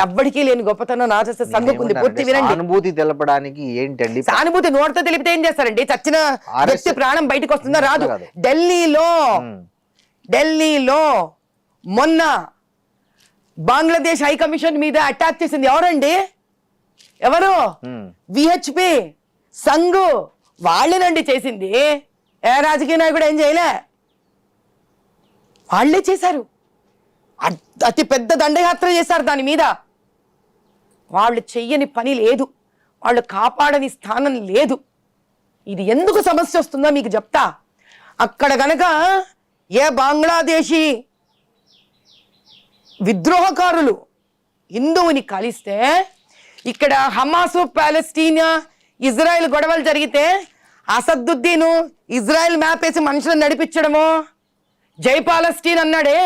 ఎవ్వడికి లేని గొప్పతనం నాచస్తే సంఘకుంది. పూర్తి వినండి. సానుభూతి తెలపడానికి ఏంటండి? సానుభూతి నోటితో తెలిపితే ఏం చేస్తారండి? చచ్చిన వ్యక్తి ప్రాణం బయటకు వస్తుందా? రాదు. ఢిల్లీలో మొన్న బంగ్లాదేశ్ హై కమిషన్ మీద అటాక్ చేసింది ఎవరండి? ఎవరు? విహెచ్పి సంఘు వాళ్ళేనండి చేసింది. ఏ రాజకీయ నాయకుడు ఏం చేయలే, వాళ్ళే చేశారు. అతి పెద్ద దండయాత్ర చేశారు దాని మీద. వాళ్ళు చెయ్యని పని లేదు, వాళ్ళు కాపాడని స్థానం లేదు. ఇది ఎందుకు సమస్య వస్తుందో మీకు చెప్తా. అక్కడ గనక ఏ బంగ్లాదేశీ విద్రోహకారులు హిందువుని కలిస్తే, ఇక్కడ హమాసు పాలస్తీనా ఇజ్రాయెల్ గొడవలు జరిగితే అసదుద్దీను ఇజ్రాయెల్ మ్యాప్ వేసి మనుషులను నడిపించడము, జై పాలస్తీన్ అన్నాడే,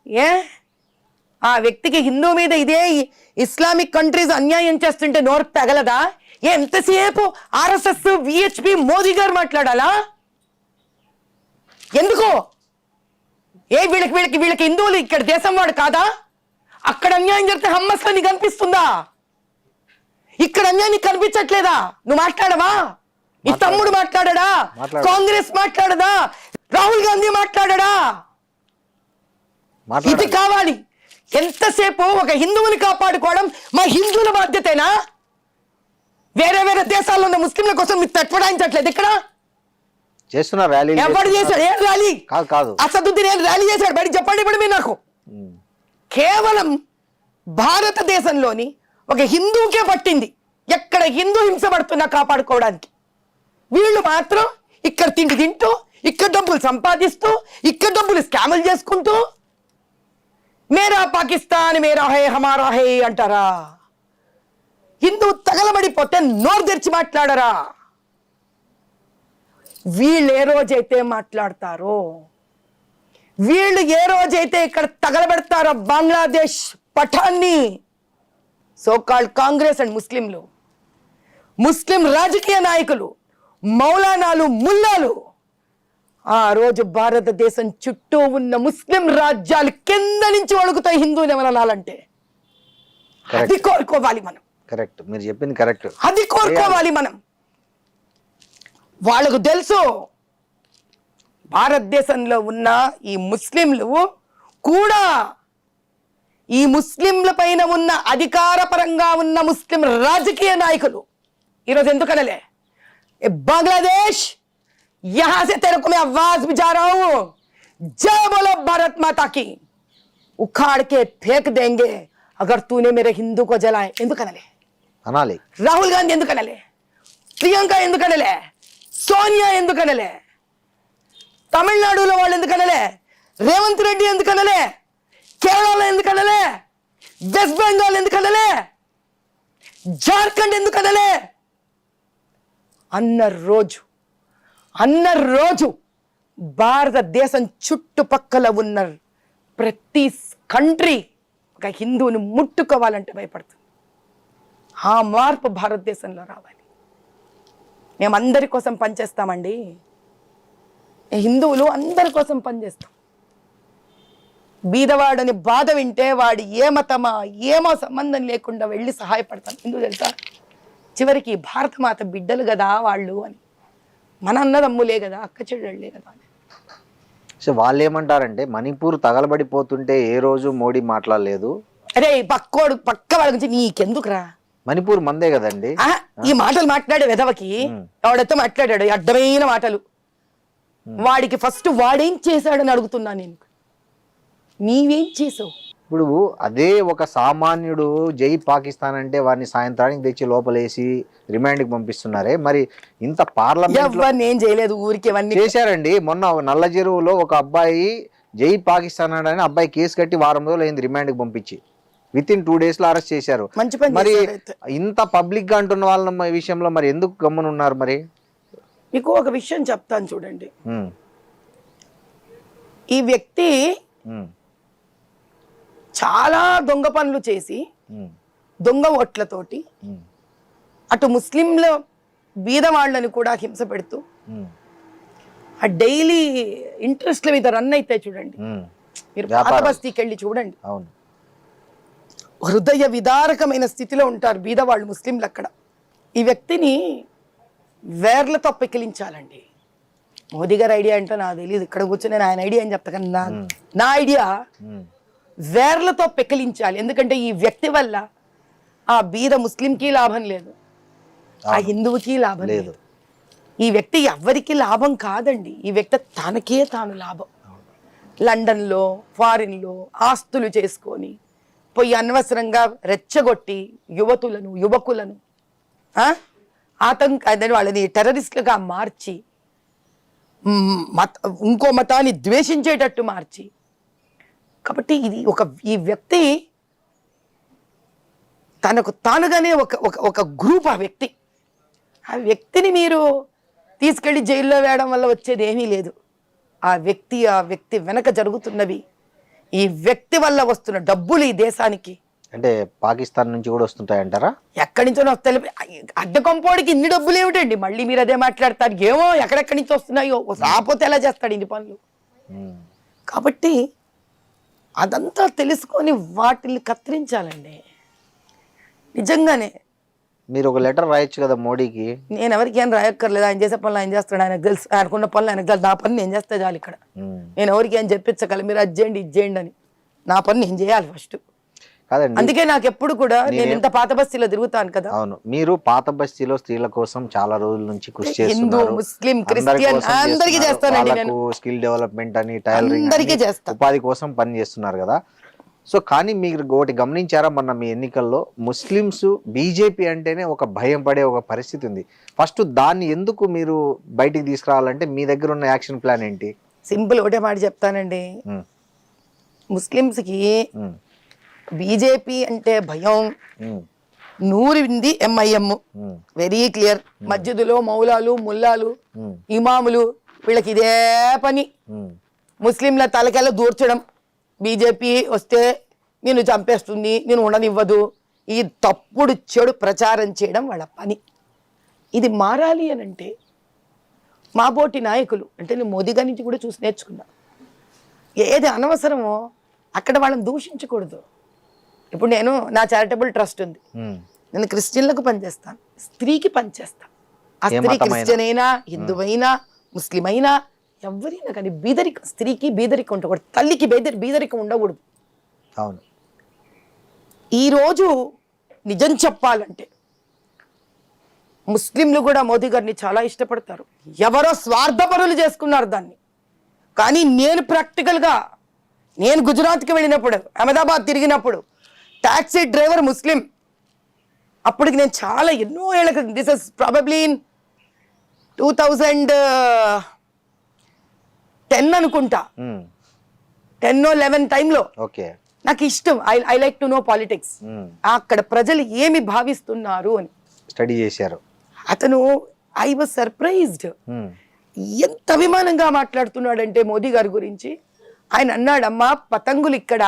ఏ ఆ వ్యక్తికి హిందూ మీద ఇదే ఇస్లామిక్ కంట్రీస్ అన్యాయం చేస్తుంటే నోరు తగలదా? ఎంతసేపు ఆర్ఎస్ఎస్ విహెచ్పి మోదీ గారు మాట్లాడాలా? ఎందుకు? ఏ వీళ్ళకి హిందువులు ఇక్కడ దేశం వాడు కాదా? అక్కడ అన్యాయం జరిగితే హమ్మస్ లో నీకు కనిపిస్తుందా? ఇక్కడ అన్యాయం నీకు కనిపించట్లేదా? నువ్వు మాట్లాడవా? నీ తమ్ముడు మాట్లాడడా? కాంగ్రెస్ మాట్లాడదా? రాహుల్ గాంధీ మాట్లాడడా? ఇది కావాలి. ఎంతసేపు ఒక హిందువుని కాపాడుకోవడం మా హిందువుల బాధ్యతేనా? వేరే వేరే దేశాల్లో ఉన్న ముస్లింల కోసం మీరు తట్టుపడాయించట్లేదు. ఇక్కడ చేస్తున్న ర్యాలీ ఎవరు చేశాడు? ఏం ర్యాలీ? కాదు, అసదుద్దీన్ ఏం ర్యాలీ చేశాడు? బయట చెప్పండి ఇప్పుడు మీరు నాకు. కేవలం భారతదేశంలోని ఒక హిందువుకే పట్టింది ఎక్కడ హిందూ హింస పడుతున్నా కాపాడుకోవడానికి. వీళ్ళు మాత్రం ఇక్కడ తిండి తింటూ, ఇక్కడ డబ్బులు సంపాదిస్తూ, ఇక్కడ డబ్బులు స్కాములు చేసుకుంటూ మేరా పాకిస్తాన్ మేరా హే హమారా హే అంటారా? హిందూ తగలబడిపోతే నోరు తెరిచి మాట్లాడరా? వీళ్ళు ఏ రోజైతే మాట్లాడతారో, వీళ్ళు ఏ రోజైతే ఇక్కడ తగలబెడతారో బంగ్లాదేశ్ పఠాన్ని, సోకాల్డ్ కాంగ్రెస్ అండ్ ముస్లింలు, ముస్లిం రాజకీయ నాయకులు, మౌలానాలు, ముల్లాలు, ఆ రోజు భారతదేశం చుట్టూ ఉన్న ముస్లిం రాజ్యాలు కింద నుంచి వణుకుతాయి హిందువులు ఏమనాలంటే. అది కోరుకోవాలి మనం. కరెక్ట్, మీరు చెప్పింది కరెక్ట్. అది కోరుకోవాలి మనం. వాళ్ళకు తెలుసు భారతదేశంలో ఉన్న ఈ ముస్లింలు కూడా, ఈ ముస్లింల పైన ఉన్న అధికారపరంగా ఉన్న ముస్లిం రాజకీయ నాయకులు ఈరోజు ఎందుకనలే, बांग्लादेश यहां से तेरे को मैं आवाज भी जा रहा हूं, जय बोलो भारत माता की, उखाड़ के फेंक देंगे अगर तूने मेरे हिंदू को जलाए. ఎందుకనలే అనాలి? రాహుల్ గాంధీ ఎందుకనలే? ప్రియాంక ఎందుకనలే? సోనియా ఎందుకనలే? తమిళనాడులో వాళ్ళు ఎందుకనలే? రేవంత్ రెడ్డి ఎందుకనలే? కేరళలో ఎందుకనలే? వెస్ట్ బెంగాల్ ఎందుకనలే? జార్ఖండ్ ఎందుకనలే? అన్న రోజు భారతదేశం చుట్టుపక్కల ఉన్న ప్రతి కంట్రీ ఒక హిందువుని ముట్టుకోవాలంటే భయపడుతుంది. ఆ మార్పు భారతదేశంలో రావాలి. మేము అందరి కోసం పనిచేస్తామండి. హిందువులు అందరి కోసం పనిచేస్తాం. బీదవాడని బాధ వింటే వాడు ఏ మతమా ఏమో సంబంధం లేకుండా వెళ్ళి సహాయపడతాం. ఎందుకు తెలుసా? చివరికి భారతమాత బిడ్డలు కదా వాళ్ళు అని, మన అన్నదమ్ములే కదా, అక్క చెల్లెళ్ళే కదా అని. సో వాళ్ళు ఏమంటారంటే, మణిపూర్ తగలబడిపోతుంటే ఏ రోజు మోడీ మాట్లాడలేదు. అరే పక్క వాళ్ళ గురించి నీకెందుకురా? మణిపూర్ మందే కదండి. ఈ మాటలు మాట్లాడే వెధవకి ఎవడైతే మాట్లాడాడు అడ్డమైన మాటలు, వాడికి ఫస్ట్ వాడేం చేశాడని అడుగుతున్నా నేను. నీవేం చేసావు? ఇప్పుడు అదే ఒక సామాన్యుడు జై పాకిస్తాన్ అంటే వారిని సాయంత్రానికి తెచ్చి లోపలేసి రిమాండ్కి పంపిస్తున్నారే, మరి ఇంత పార్లమెంట్ ఏం చేయలేదు, ఊరికి చేశారండి. మొన్న నల్ల చెరువులో ఒక అబ్బాయి జై పాకిస్తాన్ అని అబ్బాయి కేసు కట్టి వారం రోజులు అయింది రిమాండ్కి పంపించి, విత్ ఇన్ 2 days లో అరెస్ట్ చేశారు. మరి ఇంత పబ్లిక్ గా అంటున్న వాళ్ళ విషయంలో మరి ఎందుకు గమ్మునున్నారు? మరి మీకు ఒక విషయం చెప్తాను చూడండి. ఈ వ్యక్తి చాలా దొంగ పనులు చేసి దొంగ ఓట్లతోటి అటు ముస్లింల బీద వాళ్ళని కూడా హింస పెడుతూ ఆ డైలీ ఇంట్రెస్ట్ల మీద రన్ అయితే చూడండి. మీరు పాత బస్తీకి వెళ్ళి చూడండి. హృదయ విదారకమైన స్థితిలో ఉంటారు బీదవాళ్ళు ముస్లింలు అక్కడ. ఈ వ్యక్తిని వేర్లతో పెకిలించాలండి. మోదీ గారి ఐడియా అంటే నాకు తెలియదు, ఇక్కడ కూర్చొని నేను ఆయన ఐడియా అని చెప్తా, కానీ నా ఐడియా వేర్లతో పెకిలించాలి. ఎందుకంటే ఈ వ్యక్తి వల్ల ఆ బీద ముస్లింకి లాభం లేదు, ఆ హిందువుకి లాభం లేదు. ఈ వ్యక్తి ఎవరికి లాభం కాదండి, ఈ వ్యక్తి తనకే తాను లాభం. లండన్లో ఫారిన్లో ఆస్తులు చేసుకొని పోయి అనవసరంగా రెచ్చగొట్టి యువకులను వాళ్ళని టెర్రరిస్టులుగా మార్చి ఇంకో మతాన్ని ద్వేషించేటట్టు మార్చి. కాబట్టి ఈ వ్యక్తి తనకు తానుగానే ఒక గ్రూప్. ఆ వ్యక్తిని మీరు తీసుకెళ్లి జైల్లో వేయడం వల్ల వచ్చేది ఏమీ లేదు. ఆ వ్యక్తి వెనక జరుగుతున్నవి, ఈ వ్యక్తి వల్ల వస్తున్న డబ్బులు ఈ దేశానికి అంటే పాకిస్తాన్ నుంచి కూడా వస్తుంటాయంటారా? ఎక్కడి నుంచో వస్తాయి. అడ్డ కొంపోడికి ఇన్ని డబ్బులు ఏమిటండి? మళ్ళీ మీరు అదే మాట్లాడతారు. ఏమో ఎక్కడెక్కడి నుంచి వస్తున్నాయో, రాకపోతే ఎలా చేస్తాడు ఇన్ని పనులు? కాబట్టి అదంతా తెలుసుకొని వాటిని కత్తిరించాలండి. నిజంగానే మీరు ఒక లెటర్ రాయొచ్చు కదా మోడీకి. నేను ఎవరికి ఏం రాయక్కర్లేదు, ఆయన చేసే పనులు ఆయన చేస్తాడు, ఆయనకు తెలుసు. ఆయనకున్న పనులు ఆయనకు తెలుసు. నా పని నేను చేస్తే చాలు. ఇక్కడ నేను ఎవరికి ఏం చెప్పించగల, మీరు అది చేయండి ఇది చేయండి అని. నా పని నేను చేయాలి ఫస్ట్. కాదండి, అందుకే నాకు ఎప్పుడు కూడా నేను ఇంత పాత బస్తీలో తిరుగుతాను కదా. అవును, మీరు పాత బస్తీలో స్త్రీల కోసం చాలా రోజుల నుంచి కృషి హిందూ చేస్తున్నారు. ముస్లిం క్రిస్టియన్ అందరికీ చేస్తానండి నేను. స్కిల్ డెవలప్మెంట్ అని, టైలరింగ్ అందరికీ చేస్తా, ఉపాధి కోసం పని చేస్తున్నారు కదా. సో కానీ మీరు ఒకటి గమనించారా, మొన్న మీ ఎన్నికల్లో ముస్లిమ్స్ బీజేపీ అంటేనే ఒక భయం పడే ఒక పరిస్థితి ఉంది. ఫస్ట్ దాన్ని ఎందుకు మీరు బయటికి తీసుకురావాలంటే మీ దగ్గర ఉన్న యాక్షన్ ప్లాన్ ఏంటి? సింపుల్ ఒకటే మాట చెప్తానండి. ముస్లిమ్స్కి బీజేపీ అంటే భయం నూరింది ఎంఐఎం. Very clear. మస్జిదులో మౌలాలు ముల్లాలు ఇమాములు వీళ్ళకి ఇదే పని. ముస్లింల తలకెళ్ళ దూర్చడం, బీజేపీ వస్తే నేను చంపేస్తుంది, నేను ఉండనివ్వదు, ఈ తప్పుడు చెడు ప్రచారం చేయడం వాళ్ళ పని. ఇది మారాలి అని అంటే మాబోటి నాయకులు అంటే నేను మోదీ గారి నుంచి కూడా చూసి నేర్చుకున్నా. ఏది అనవసరమో అక్కడ వాళ్ళని దూషించకూడదు. ఇప్పుడు నేను నా చారిటబుల్ ట్రస్ట్ ఉంది, నేను క్రిస్టియన్లకు పనిచేస్తాను, స్త్రీకి పనిచేస్తాను. ఆ స్త్రీ క్రిస్టియన్ అయినా హిందువైనా ముస్లిం అయినా ఎవరైనా కానీ బీదరికం, స్త్రీకి బీదరికం ఉండకూడదు, తల్లికి బీదరికం ఉండకూడదు. అవును. ఈరోజు నిజం చెప్పాలంటే ముస్లింలు కూడా మోదీ గారిని చాలా ఇష్టపడతారు. ఎవరో స్వార్థపరులు చేసుకున్నారు దాన్ని. కానీ నేను ప్రాక్టికల్గా నేను గుజరాత్కి వెళ్ళినప్పుడు, అహ్మదాబాద్ తిరిగినప్పుడు టాక్సీ డ్రైవర్ ముస్లిం. అప్పటికి నేను చాలా ఎన్నో ఏళ్ళ క్రితం, దిస్ ఇస్ ప్రాబబ్లీ ఇన్ 2010 అనుకుంటా, 10-11 టైంలో. నాకు ఇష్టం, I like to know politics. అక్కడ ప్రజలు ఏమి భావిస్తున్నారు అని స్టడీ చేశారు. అతను ఐ వాజ్ సర్ప్రైజ్డ్. ఎంత అభిమానంగా మాట్లాడుతున్నాడంటే మోదీ గారి గురించి. ఆయన అన్నాడమ్మా, పతంగులు ఇక్కడ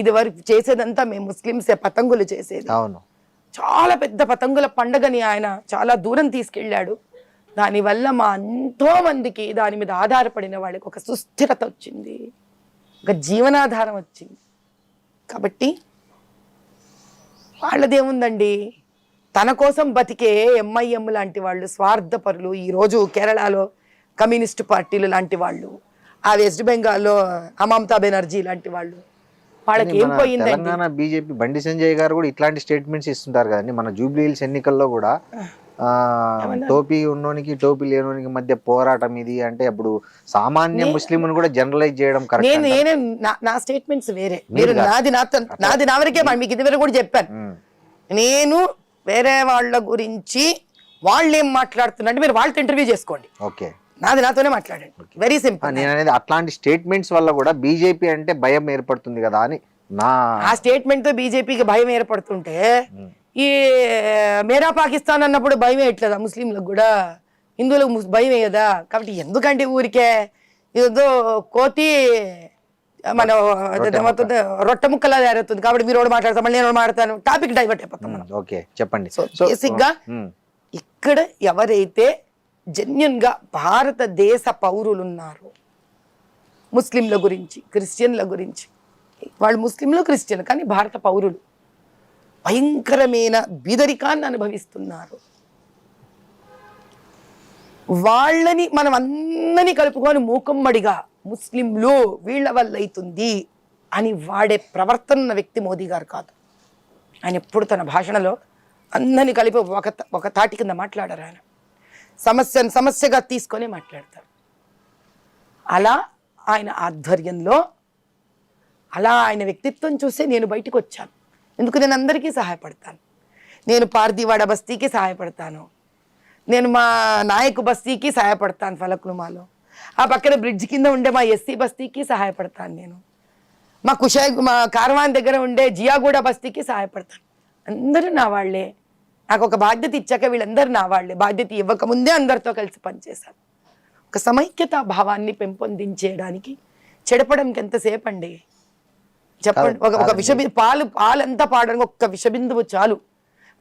ఇది వరకు చేసేదంతా మేము ముస్లింసే పతంగులు చేసేది. చాలా పెద్ద పతంగుల పండగని ఆయన చాలా దూరం తీసుకెళ్ళాడు. దానివల్ల మా ఎంతో మందికి దాని మీద ఆధారపడిన వాళ్ళకి ఒక సుస్థిరత వచ్చింది, ఒక జీవనాధారం వచ్చింది. కాబట్టి వాళ్ళదేముందండి, తన కోసం బతికే ఎంఐఎం లాంటి వాళ్ళు స్వార్థపరులు. ఈరోజు కేరళలో కమ్యూనిస్ట్ పార్టీలు లాంటి వాళ్ళు, ఆ వెస్ట్ బెంగాల్లో మమతా బెనర్జీ లాంటి వాళ్ళు, వాళ్ళకి ఏం పోయిందండి? తెలంగాణ బీజేపీ బండి సంజయ్ గారు కూడా ఇట్లాంటి స్టేట్మెంట్స్ ఇస్తుంటారు కదండి. మన జూబ్లీ హిల్స్ ఎన్నికల్లో కూడా టోపీ ఉన్నోనికి టోపీ లేనోనికి మధ్య పోరాటం ఇది అంటే అప్పుడు సామాన్య ముస్లింను కూడా జనరలైజ్ చేయడం కరెక్ట్. నా స్టేట్మెంట్స్ వేరే, మీరు నాది నా వరకే, మీకు ఇది వరకు కూడా చెప్పాను. నేను వేరే వాళ్ళ గురించి వాళ్ళు ఏం మాట్లాడుతున్నారంటే మీరు వాళ్ళతో ఇంటర్వ్యూ చేసుకోండి. ఓకే, నాది నాతోనే మాట్లాడండి. Very simple. నేను అనేది అట్లాంటి స్టేట్మెంట్స్ వల్ల కూడా బీజేపీ అంటే భయం ఏర్పడుతుంది కదా అని ఆ స్టేట్మెంట్ తో బీజేపీకి భయం ఏర్పడుతుంటే ఈ మేరా పాకిస్తాన్ అన్నప్పుడు భయం వేయట్లేదా ముస్లింలకు కూడా? హిందువులకు భయం వేయదా? కాబట్టి ఎందుకంటే ఊరికే ఏదో కోతి మన రొట్టె ముక్కలా తయారవుతుంది. కాబట్టి మీరు కూడా మాట్లాడతాం, మళ్ళీ నేను మాట్లాడతాను, టాపిక్ డైవర్ట్ అయిపోతాం మనం. ఓకే, చెప్పండి. సో బేసిక్ గా ఇక్కడ ఎవరైతే జెన్యున్ గా భారతదేశ పౌరులు ఉన్నారు, ముస్లింల గురించి క్రిస్టియన్ల గురించి, వాళ్ళు ముస్లింలు క్రిస్టియన్ కానీ భారత పౌరులు, భయంకరమైన బీదరికాన్ని అనుభవిస్తున్నారు. వాళ్ళని మనం అందరినీ కలుపుకొని మూకమ్మడిగా ముస్లింలు వీళ్ళ వల్ల అవుతుంది అని వాడే ప్రవర్తన ఉన్న వ్యక్తి మోదీ గారు కాదు. ఆయన ఎప్పుడు తన భాషణలో అందరినీ కలిపి ఒక తాటి కింద మాట్లాడారు. ఆయన సమస్యగా తీసుకొని మాట్లాడతారు. అలా ఆయన ఆధ్వర్యంలో అలా ఆయన వ్యక్తిత్వం చూసే నేను బయటకు వచ్చాను. ఎందుకు నేను అందరికీ సహాయపడతాను. నేను పార్దీవాడ బస్తీకి సహాయపడతాను, నేను మా నాయకు బస్తీకి సహాయపడతాను, ఫలక్నుమాలో ఆ పక్కన బ్రిడ్జ్ కింద ఉండే మా ఎస్సీ బస్తీకి సహాయపడతాను, నేను మా కార్వాన్ దగ్గర ఉండే జియాగూడ బస్తీకి సహాయపడతాను. అందరూ నా వాళ్ళే. నాకు ఒక బాధ్యత ఇచ్చాక వీళ్ళందరూ నా వాళ్ళే. బాధ్యత ఇవ్వకముందే అందరితో కలిసి పనిచేశాను. ఒక సమైక్యతా భావాన్ని పెంపొందించేయడానికి చెడపడానికి ఎంతసేపు అండి చెప్పండి. ఒక పాలంతా పాడడానికి ఒక్క విషబిందువు చాలు.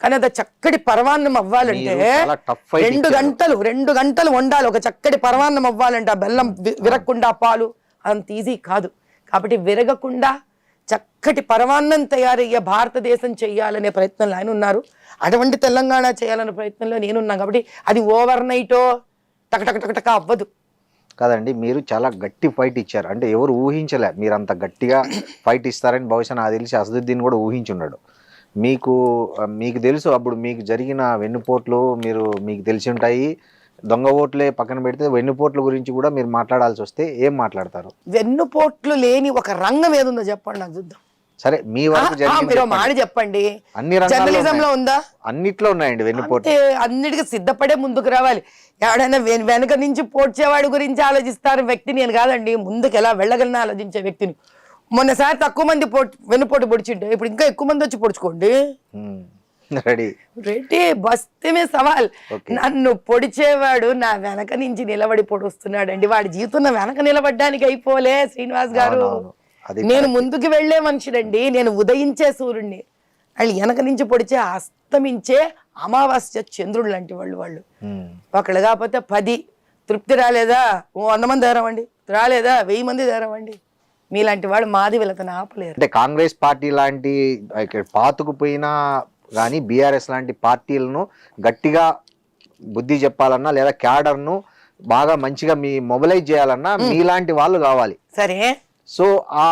కానీ అది చక్కటి పరమాన్నం అవ్వాలంటే 2 గంటలు వండాలి. ఒక చక్కటి పరమాన్నం అవ్వాలంటే ఆ బెల్లం విరగకుండా పాలు అంత ఈజీ కాదు. కాబట్టి విరగకుండా చక్కటి పరమాన్నం తయారయ్యే భారతదేశం చెయ్యాలనే ప్రయత్నంలో ఆయన ఉన్నారు. అటువంటి తెలంగాణ చేయాలనే ప్రయత్నంలో నేనున్నాను. కాబట్టి అది ఓవర్ నైటో టక అవ్వదు కాదండి. మీరు చాలా గట్టి ఫైట్ ఇచ్చారు. అంటే ఎవరు ఊహించలే మీరు అంత గట్టిగా ఫైట్ ఇస్తారని. బహుశా నాకు తెలిసి అసదుద్దీన్ కూడా ఊహించున్నాడు. మీకు తెలుసు అప్పుడు మీకు జరిగిన వెన్నుపోట్లు మీకు తెలిసి ఉంటాయి. దొంగ ఓట్లే పక్కన పెడితే వెన్నుపోట్ల గురించి కూడా మీరు మాట్లాడాల్సి వస్తే ఏం మాట్లాడతారు? వెన్నుపోట్లు లేని ఒక రంగం ఏదుందో చెప్పండి నాకు చూద్దాం. సరే మీ వరకు మాట చెప్పండి. అన్ని జర్నలిజంలో ఉందా? అన్నిట్లో ఉన్నాయండి వెన్నుపోట్లు. అన్నిటికీ సిద్ధపడే ముందుకు రావాలి. ఎవడైనా వెనక నుంచి పోడ్చేవాడి గురించి ఆలోచిస్తారు వ్యక్తి నేను కాదండి. ముందుకు ఎలా వెళ్ళగలనా ఆలోచించే వ్యక్తిని. మొన్నసారి తక్కువ మంది వెన్నుపోటు పొడిచింటే ఇప్పుడు ఇంకా ఎక్కువ మంది వచ్చి పొడుచుకోండి. రెడీ బస్తమే సవాల్. నన్ను పొడిచేవాడు నా వెనక నుంచి నిలబడి పొడుస్తున్నాడండి. వాడి జీవితంలో వెనక నిలబడ్డానికి అయిపోలే శ్రీనివాస్ గారు. నేను ముందుకు వెళ్లే మనిషినండి. నేను ఉదయించే సూర్యుడిని. వాళ్ళు వెనక నుంచి పొడిచే అస్తమించే అమావాస్య చంద్రుడు లాంటి వాళ్ళు. ఒకళ్ళు కాకపోతే 10 తృప్తి రాలేదా 100 మంది ధరవండి, రాలేదా 1000 మంది ధరవండి. మీలాంటి వాడు మాది వీళ్ళతను ఆపలేరు. అంటే కాంగ్రెస్ పార్టీ లాంటి పాతుకుపోయినా కానీ బీఆర్ఎస్ లాంటి పార్టీలను గట్టిగా బుద్ధి చెప్పాలన్నా లేదా క్యాడర్ను బాగా మంచిగా మొబిలైజ్ చేయాలన్నా మీలాంటి వాళ్ళు కావాలి. సరే, సో ఆ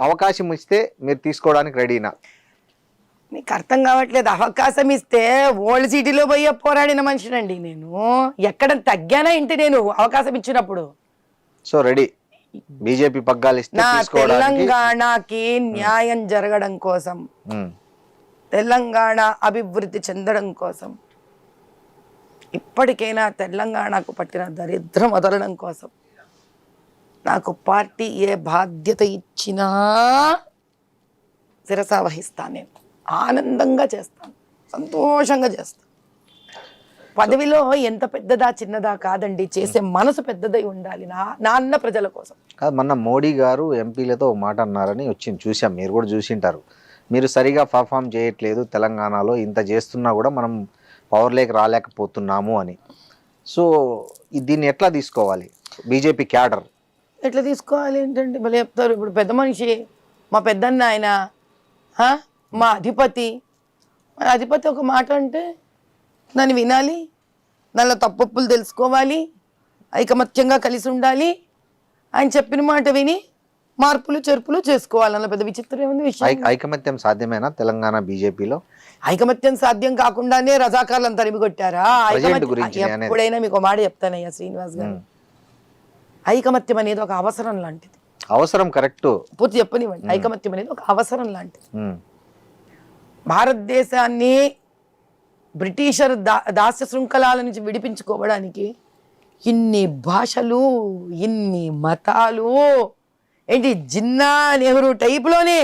అవకాశం ఇస్తే మీరు తీసుకోవడానికి రెడీనా? మీకు అర్థం కావట్లేదు. అవకాశం ఇస్తే ఓల్డ్ సిటీలో పోయే పోరాడిన మనిషినండి నేను. ఎక్కడ తగ్గానా ఇంటి నేను అవకాశం ఇచ్చినప్పుడు. సో రెడీ బీజేపీ పగ్గాలు ఇస్తే తెలంగాణకి న్యాయం జరగడం కోసం, తెలంగాణ అభివృద్ధి చెందడం కోసం, ఇప్పటికైనా తెలంగాణకు పట్టిన దరిద్రం వదలడం కోసం నాకు పార్టీ ఏ బాధ్యత ఇచ్చినా శిరసా వహిస్తాను. నేను ఆనందంగా చేస్తాను, సంతోషంగా చేస్తాను. పదవిలో ఎంత పెద్దదా చిన్నదా కాదండి, చేసే మనసు పెద్దదై ఉండాలి నాన్న ప్రజల కోసం. మొన్న మోడీ గారు ఎంపీలతో ఒక మాట అన్నారని వచ్చింది, చూసాం, మీరు కూడా చూసింటారు. మీరు సరిగా పర్ఫామ్ చేయట్లేదు, తెలంగాణలో ఇంత చేస్తున్నా కూడా మనం పవర్లోకి రాలేకపోతున్నాము అని. సో దీన్ని ఎట్లా తీసుకోవాలి బీజేపీ క్యాడర్? ఎట్లా తీసుకోవాలి ఏంటంటే భలే చెప్తారు. ఇప్పుడు పెద్ద మనిషి మా పెద్దన్న ఆయన, మా అధిపతి ఒక మాట అంటే దాన్ని వినాలి, దానిలో తప్పులు తెలుసుకోవాలి, ఐకమత్యంగా కలిసి ఉండాలి. ఆయన చెప్పిన మాట విని మార్పులు చేర్పులు చేసుకోవాలి. అన్న పెద్ద విచిత్రం ఏముంది విషయం. ఐకమత్యం సాధ్యమేనా తెలంగాణ బీజేపీలో? ఐకమత్యం సాధ్యం కాకుండానే రజాకార్లను తరిమికొట్టారా? ఎప్పుడైనా మీకు మాట చెప్తానయ్యా శ్రీనివాస్ గారు, ఐకమత్యం అనేది ఒక అవసరం లాంటిది. అవసరం, కరెక్ట్, పూర్తి చెప్పనివ్వండి. ఐకమత్యం అనేది ఒక అవసరం లాంటిది. భారతదేశాన్ని బ్రిటిషర్ దాస్య శృంఖలాల నుంచి విడిపించుకోవడానికి ఇన్ని భాషలు, ఇన్ని మతాలు, ఏంటి జిన్నా నెహ్రూ టైప్లోనే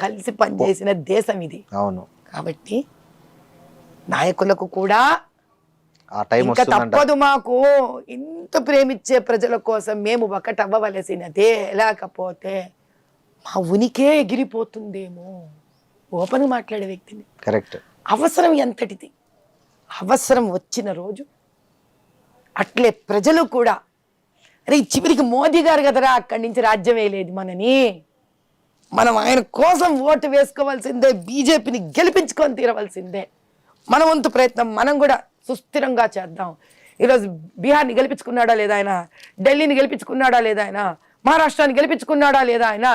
కలిసి పనిచేసిన దేశం ఇది. అవును. కాబట్టి నాయకులకు కూడా ఇంకా తప్పదు, మాకు ఇంత ప్రేమించే ప్రజల కోసం మేము ఒకటవ్వవలసినదే, లేకపోతే మా ఉనికే ఎగిరిపోతుందేమో. ఓపెన్ మాట్లాడే వ్యక్తిని. కరెక్ట్. అవసరం ఎంతటిది, అవసరం వచ్చిన రోజు అట్లే ప్రజలు కూడా, అరే చివరికి మోదీ గారు కదరా అక్కడి నుంచి రాజ్యం వేయలేదు మనని, మనం ఆయన కోసం ఓటు వేసుకోవాల్సిందే, బీజేపీని గెలిపించుకొని తీరవలసిందే. మన వంతు ప్రయత్నం మనం కూడా సుస్థిరంగా చేద్దాం. ఈరోజు బీహార్ని గెలిపించుకున్నాడా లేదా ఆయన, ఢిల్లీని గెలిపించుకున్నాడా లేదా ఆయన, మహారాష్ట్రాన్ని గెలిపించుకున్నాడా లేదా ఆయన,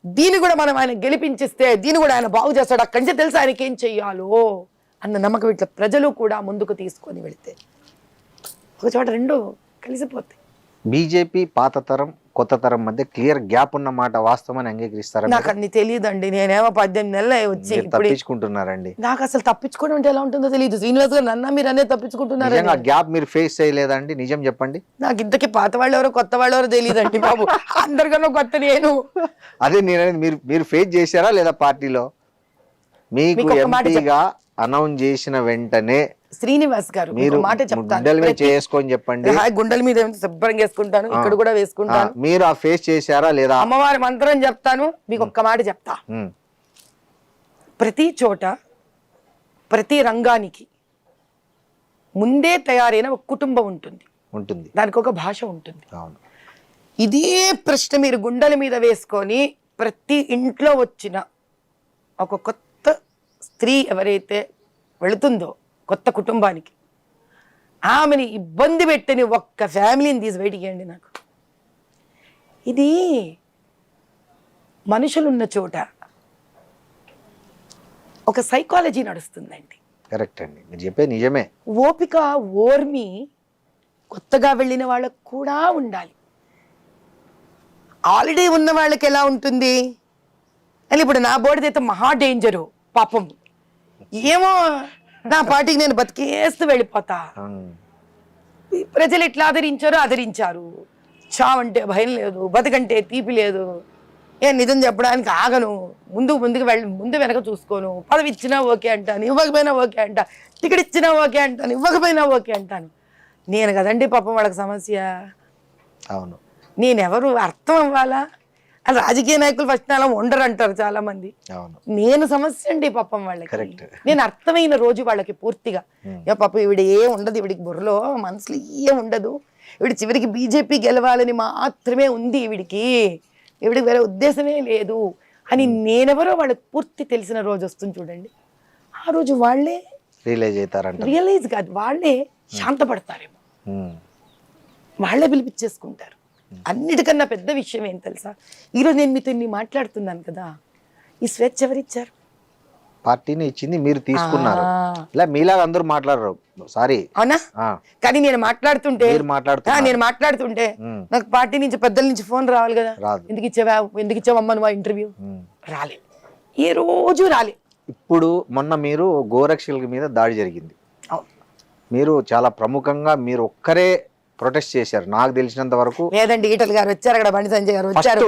దీన్ని కూడా మనం ఆయన గెలిపించిస్తే దీన్ని కూడా ఆయన బాగు చేస్తాడు. అక్కడి నుంచి తెలుసు ఆయనకి ఏం చెయ్యాలో అన్న నమ్మకం ఇట్లా ప్రజలు కూడా ముందుకు తీసుకొని వెళితే ఒక చోట రెండు కలిసిపోతాయి. బీజేపీ పాత తరం కొత్త తరం మధ్య క్లియర్ గ్యాప్ ఉన్న మాట వాస్తవాన్ని అంగీకరిస్తారా? నాకు అన్ని తెలియదండి. నేనేమో 18 నెలలు వచ్చి తప్పించుకుంటున్నారండి. నాకు అసలు తప్పించుకోవడం అంటే ఎలా ఉంటుందో తెలియదు. శ్రీనివాస్ గారు నన్న మీరు అనేది తప్పించుకుంటున్నారు. గ్యాప్ మీరు ఫేస్ చేయలేదండి? నిజం చెప్పండి. నాకు ఇంతకీ పాత వాళ్ళు ఎవరో కొత్త వాళ్ళు ఎవరో తెలియదండి బాబు. అందరికన్నా కొత్త నేను. అదే నేను మీరు ఫేస్ చేశారా లేదా పార్టీలో? మీకు ఎంపీగా అనౌన్స్ చేసిన వెంటనే శ్రీనివాస్ గారు మీరు మాట చెప్తాను, చేసుకొని చెప్పండి. గుండెల మీద శుభ్రంగా వేసుకుంటాను, ఇక్కడ కూడా వేసుకుంటాను. మీరు ఆ ఫేస్ చేశారా లేదా? అమ్మవారి మంత్రం చెప్తాను. మీకు ఒక్క మాట చెప్తా, ప్రతి చోట ప్రతి రంగానికి ముందే తయారైన ఒక కుటుంబం ఉంటుంది, దానికి ఒక భాష ఉంటుంది. ఇదే ప్రశ్న మీరు గుండెల మీద వేసుకొని ప్రతి ఇంట్లో వచ్చిన ఒక కొత్త స్త్రీ ఎవరైతే వెళుతుందో కొత్త కుటుంబానికి, ఆమెని ఇబ్బంది పెట్టని ఒక్క ఫ్యామిలీని తీసి బయటికి ఇవ్వండి నాకు. ఇది మనుషులున్న చోట ఒక సైకాలజీ నడుస్తుందండి. కరెక్ట్ అండి, మీరు చెప్పే నిజమే. ఓపిక ఓర్మి కొత్తగా వెళ్ళిన వాళ్ళకు కూడా ఉండాలి. ఆల్రెడీ ఉన్న వాళ్ళకి ఎలా ఉంటుంది అని, ఇప్పుడు నా బోర్డుదైతే మహా డేంజరు పాపం. ఏమో నా పార్టీకి నేను బతికేస్తూ వెళ్ళిపోతా. ప్రజలు ఎట్లా ఆదరించారు. చావంటే భయం లేదు, బతుకంటే తీపి లేదు. నిజం చెప్పడానికి ఆగను, ముందుకు వెళ్ళి ముందు వెనక చూసుకోను. పదవి ఇచ్చినా ఓకే అంటాను, ఇవ్వకపోయినా ఓకే అంటా. టికెట్ ఇచ్చినా ఓకే అంటాను, ఇవ్వకపోయినా ఓకే అంటాను. నేను కదండి పాపం వాళ్ళకి సమస్య. అవును, నేనెవరు అర్థం అవ్వాలా? అది రాజకీయ నాయకులు ఫస్ట్ అలా ఉండరు అంటారు చాలా మంది. నేను సమస్య అండి పాపం వాళ్ళకి. నేను అర్థమైన రోజు వాళ్ళకి పూర్తిగా పాపం ఈవిడ ఏ ఉండదు, ఈవిడికి బుర్రలో మనసులో ఏం ఉండదు, ఈవిడ చివరికి బీజేపీ గెలవాలని మాత్రమే ఉంది, ఈవిడికి వేరే ఉద్దేశమే లేదు అని నేనెవరో వాళ్ళకి పూర్తి తెలిసిన రోజు వస్తుంది చూడండి. ఆ రోజు వాళ్ళే రియలైజ్ కాదు, వాళ్ళే శాంతపడతారేమో, వాళ్ళే పిలిపించేసుకుంటారు. అన్నిటికన్నా పెద్ద విషయం ఏం తెలుసా, ఈరోజు నేను మీతో ఇన్ని మాట్లాడుతున్నాను కదా, ఈ స్వేచ్ఛ ఎవరిచ్చారు? పార్టీని ఇచ్చింది, మీరు తీసుకున్నారు. ఇలా మీలాగా అందరూ మాట్లాడరు. సారీ, అవునా? కానీ నేను మాట్లాడుతుంటే నాకు పార్టీ నుంచి పెద్దల నుంచి ఫోన్ రావాలి కదా, ఎందుకు ఇచ్చావమ్మా నువ్వు ఇంటర్వ్యూ? రాలే, ఏ రోజు రాలే. ఇప్పుడు మొన్న మీరు గోరక్షల మీద దాడి జరిగింది, మీరు చాలా ప్రముఖంగా మీరు ఒక్కరే ప్రొటెస్ట్ చేశారు నాకు తెలిసినంత వరకు. లేదండి, ఈటల గారు వచ్చారు, అక్కడ బండి సంజయ్ గారు వచ్చారు,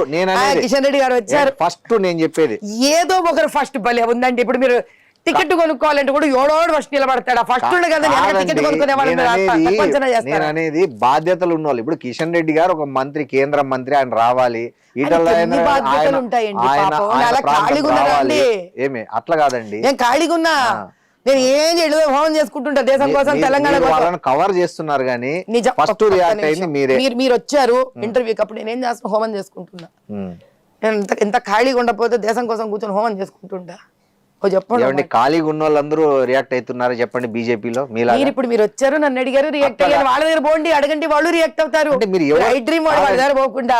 కిషన్ రెడ్డి గారు వచ్చారు. ఫస్ట్ నేను చెప్పేది ఏదో ఒకరు ఫస్ట్ భలే ఉందండి. ఇప్పుడు మీరు టికెట్ కొనుక్కోవాలంటే కూడా ఎవడోడు ఫస్ట్ నిలబడతాడా? ఫస్ట్ టికెట్ కొనుక్కునే నేను అనేది బాధ్యతలు ఉన్న వాళ్ళు. ఇప్పుడు కిషన్ రెడ్డి గారు ఒక మంత్రి, కేంద్ర మంత్రి, ఆయన రావాలి. ఏమి అట్లా కాదండి, నేను ఖాళీగా ఉన్నా, నేను ఏం చేయలేదు, హోమం చేసుకుంటుంటా దేశం కోసం, తెలంగాణ కోసం. కవర్ చేస్తున్నారు కానీ ఫస్ట్ రియాక్ట్ అయింది మీరే. మీరు వచ్చారు ఇంటర్వ్యూకి, అప్పుడు నేను ఏం చేస్తున్నా, హోమం చేసుకుంటున్నా. నేను ఎంత ఖాళీగా ఉండకపోతే దేశం కోసం కూర్చొని హోమం చేసుకుంటుంటా. చెప్పండి, ఖాళీగా ఉన్న వాళ్ళందరూ రియాక్ట్ అవుతున్నారు చెప్పండి బీజేపీలో. ఇప్పుడు మీరు వచ్చారు, నన్ను అడిగారు, రియాక్ట్ అయ్యారు. వాళ్ళ దగ్గర పోండి, అడగండి, వాళ్ళు రియాక్ట్ అవుతారు. వాళ్ళ దగ్గర పోకుండా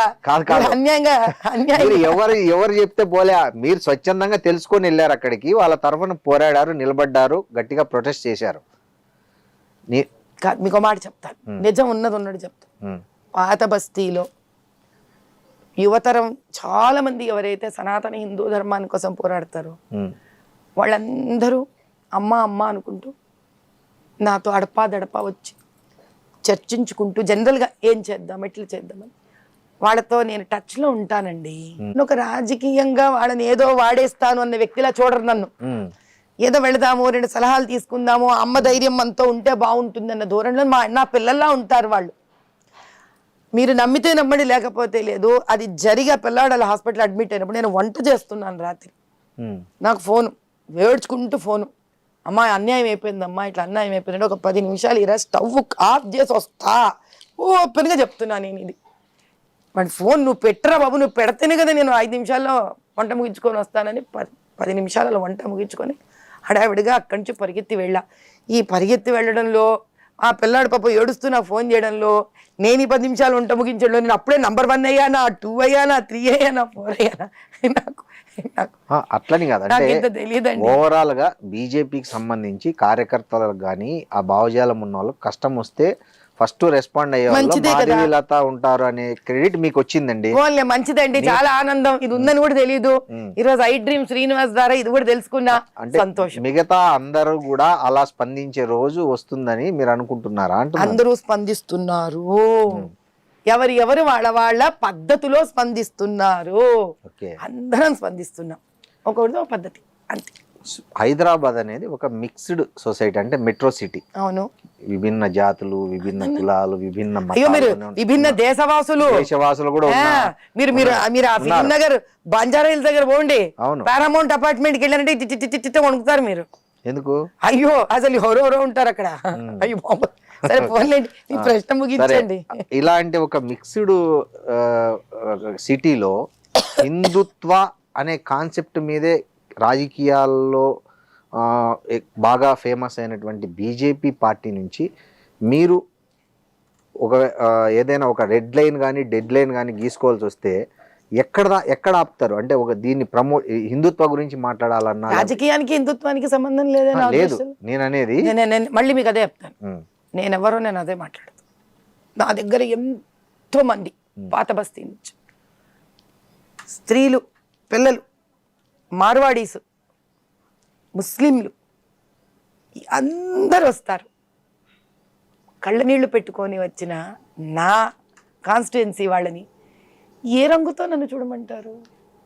ఎవరు చెప్తే పోలే, మీరు స్వచ్ఛందంగా తెలుసుకొని వెళ్ళారు అక్కడికి, వాళ్ళ తరఫున పోరాడారు, నిలబడ్డారు, గట్టిగా ప్రొటెస్ట్ చేశారు. మీకు మాట చెప్తాను, నిజం ఉన్నది చెప్తాను. పాత బస్తీలో యువతరం చాలా మంది ఎవరైతే సనాతన హిందూ ధర్మాని కోసం పోరాడతారో వాళ్ళందరూ అమ్మ అమ్మ అనుకుంటూ నాతో అడపా వచ్చి చర్చించుకుంటూ జనరల్గా ఏం చేద్దాం, ఎట్లా చేద్దామని వాళ్ళతో నేను టచ్లో ఉంటానండి. ఒక రాజకీయంగా వాళ్ళని ఏదో వాడేస్తాను అన్న వ్యక్తిలా చూడరు నన్ను. ఏదో వెళదాము, 2 సలహాలు తీసుకుందాము, అమ్మ ధైర్యం మనతో ఉంటే బాగుంటుంది అన్న ధోరణిలో నా పిల్లల్లా ఉంటారు వాళ్ళు. మీరు నమ్మితే నమ్మండి, లేకపోతే లేదు. అది జరిగే పిల్లాడు హాస్పిటల్ అడ్మిట్ అయినప్పుడు నేను వంట చేస్తున్నాను రాత్రి, నాకు ఫోను వేడ్చుకుంటూ ఫోను, అమ్మా అన్యాయం అయిపోయిందమ్మా, ఇట్లా అన్యాయం అయిపోయిందంటే ఒక 10 నిమిషాలు ఇలా స్టవ్ ఆఫ్ చేసి వస్తా, ఓపెన్గా చెప్తున్నా నేను ఇది. వాడి ఫోన్ నువ్వు పెట్టరా బాబు, నువ్వు పెడితేనే కదా నేను 5 నిమిషాల్లో వంట ముగించుకొని వస్తానని 10 నిమిషాలలో వంట ముగించుకొని హడావిడిగా అక్కడి నుంచి పరిగెత్తి వెళ్ళా. ఈ పరిగెత్తి వెళ్ళడంలో ఆ పిల్లాడు పాప ఏడుస్తూ నాకు ఫోన్ చేయడంలో నేను ఈ 10 నిమిషాలు వంట ముగించడంలో నేను అప్పుడే నంబర్ 1 అయ్యానా, 2 అయ్యానా, 3 అయ్యానా, 4 అయ్యానా, నాకు అట్లని కాదు. నాకింత అంటే తెలియదండి. ఓవరాల్ గా బీజేపీకి సంబంధించి కార్యకర్తలకు కానీ ఆ భావజాలం ఉన్న వాళ్ళకి కష్టం వస్తే ఫస్ట్ రెస్పాండ్ అయ్యే వాళ్ళు మంచిదే కదా. మాధవీలత ఉంటారు అనే క్రెడిట్ మీకు వచ్చిందండి. ఓన్లీ మంచిదండి, చాలా ఆనందం. ఇది ఉందని కూడా తెలియదు. ఈరోజు ఐ డ్రీమ్ శ్రీనివాస్ ద్వారా ఇది కూడా తెలుసుకున్నా, అంటే సంతోషం. మిగతా అందరూ కూడా అలా స్పందించే రోజు వస్తుందని మీరు అనుకుంటున్నారా? అందరూ స్పందిస్తున్నారు, ఎవరు వాళ్ళ పద్ధతిలో స్పందిస్తున్నారు. అందరం స్పందిస్తున్నాం, ఒకరితో పద్ధతి అంతే. హైదరాబాద్ అనేది ఒక మిక్స్డ్ సొసైటీ, అంటే మెట్రో సిటీ. అవును, విభిన్న జాతులు, విభిన్న కులాలు, విభిన్న విభిన్న దేశవాసులు కూడా మీరు ఆ ఫిలిం నగర్ బంజారా హిల్స్ దగ్గర పోండి, పారామౌంట్ అపార్ట్మెంట్ కి వెళ్ళారంటే చిట్ట వణుకుతారు మీరు. ఎందుకు? అయ్యో అసలు ఎవరెవరో ఉంటారు అక్కడ. అయ్యో సరే పోన్లేండి, ఈ ప్రశ్న ముగించండి. ఇలాంటి ఒక మిక్స్డ్ సిటీలో హిందుత్వ అనే కాన్సెప్ట్ మీదే రాజకీయాల్లో బాగా ఫేమస్ అయినటువంటి బీజేపీ పార్టీ నుంచి మీరు ఏదైనా ఒక రెడ్ లైన్ కానీ డెడ్ లైన్ కానీ గీసుకోవాల్సి వస్తే ఎక్కడ ఆపుతారు? అంటే దీన్ని హిందుత్వ గురించి మాట్లాడాలన్నా రాజకీయానికి హిందుత్వానికి సంబంధం లేదని లేదు. నేను అనేది మళ్ళీ మీకు అదే చెప్తాను, నేను అదే మాట్లాడతాను. నా దగ్గర ఎంతో మంది పాత బస్తీ నుంచి స్త్రీలు, పిల్లలు, మార్వాడీస్, ముస్లింలు అందరూ వస్తారు. కళ్ళనీళ్లు పెట్టుకొని వచ్చిన నా కాన్స్టిట్యుయెన్సీ వాళ్ళని ఏ రంగుతో నన్ను చూడమంటారు?